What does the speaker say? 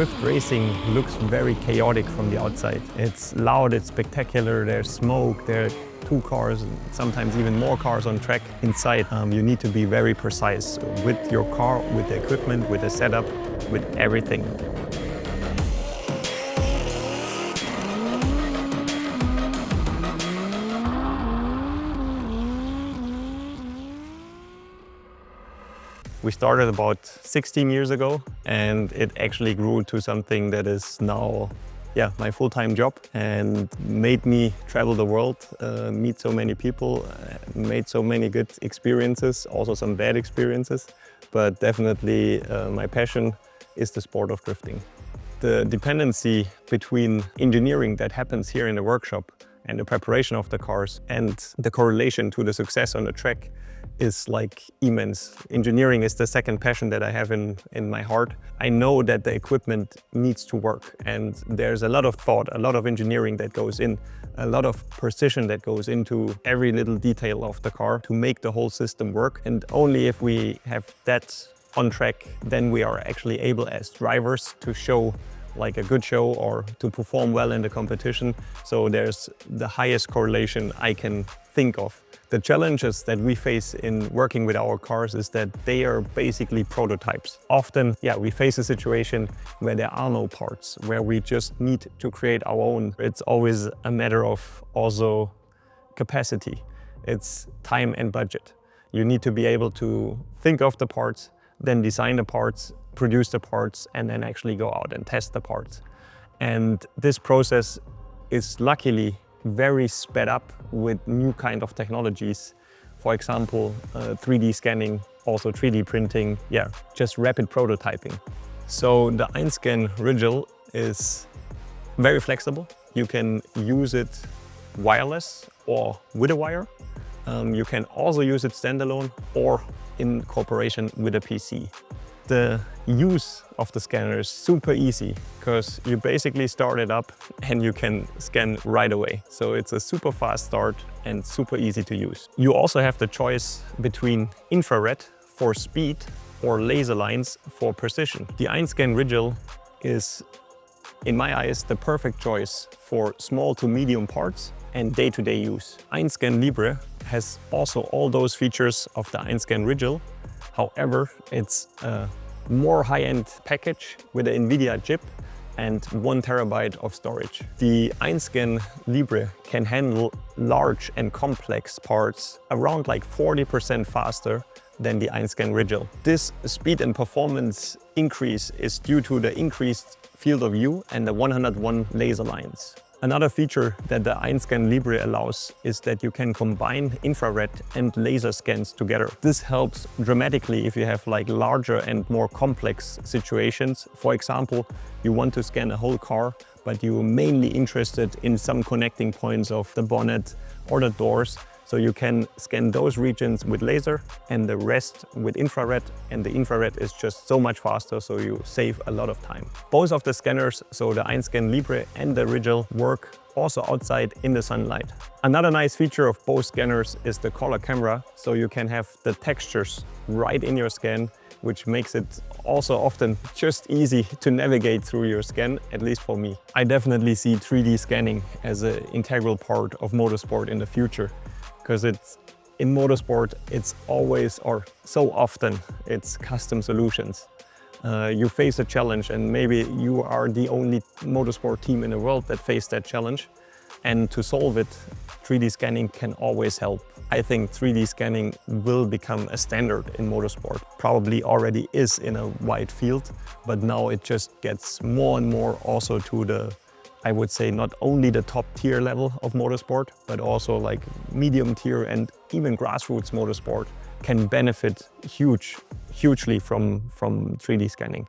Drift racing looks very chaotic from the outside. It's loud, it's spectacular, there's smoke, there are 2 cars, sometimes even more cars on track inside. You need to be very precise with your car, with the equipment, with the setup, with everything. We started about 16 years ago, and it actually grew to something that is now my full-time job and made me travel the world, meet so many people, made so many good experiences, also some bad experiences. But definitely my passion is the sport of drifting. The dependency between engineering that happens here in the workshop and the preparation of the cars and the correlation to the success on the track is like immense. Engineering is the second passion that I have in my heart. I know that the equipment needs to work, and there's a lot of thought, a lot of engineering that goes in, a lot of precision that goes into every little detail of the car to make the whole system work. And only if we have that on track, then we are actually able as drivers to show like a good show or to perform well in the competition. So there's the highest correlation I can think of. The challenges that we face in working with our cars is that they are basically prototypes. Often, we face a situation where there are no parts, where we just need to create our own. It's always a matter of also capacity. It's time and budget. You need to be able to think of the parts, then design the parts, produce the parts, and then actually go out and test the parts. And this process is luckily very sped up with new kind of technologies. For example, 3D scanning, also 3D printing, just rapid prototyping. So the EinScan Rigil is very flexible. You can use it wireless or with a wire. You can also use it standalone or in cooperation with a PC. The use of the scanner is super easy because you basically start it up and you can scan right away. So it's a super fast start and super easy to use. You also have the choice between infrared for speed or laser lines for precision. The EinScan Rigil is, in my eyes, the perfect choice for small to medium parts and day-to-day use. EinScan Libre has also all those features of the EinScan Rigil. However, it's a more high-end package with an NVIDIA chip and 1 terabyte of storage. The EinScan Libre can handle large and complex parts around like 40% faster than the EinScan Rigil. This speed and performance increase is due to the increased field of view and the 101 laser lines. Another feature that the EinScan Libre allows is that you can combine infrared and laser scans together. This helps dramatically if you have like larger and more complex situations. For example, you want to scan a whole car, but you're mainly interested in some connecting points of the bonnet or the doors. So you can scan those regions with laser and the rest with infrared, and the infrared is just so much faster, so you save a lot of time. Both of the scanners, so the EinScan Libre and the Rigil, work also outside in the sunlight. Another nice feature of both scanners is the color camera, so you can have the textures right in your scan, which makes it also often just easy to navigate through your scan, at least for me. I definitely see 3D scanning as an integral part of motorsport in the future. Because in motorsport, it's always, or so often, it's custom solutions. You face a challenge and maybe you are the only motorsport team in the world that face that challenge. And to solve it, 3D scanning can always help. I think 3D scanning will become a standard in motorsport. Probably already is in a wide field, but now it just gets more and more also to the, I would say, not only the top tier level of motorsport, but also like medium tier and even grassroots motorsport can benefit hugely from 3D scanning.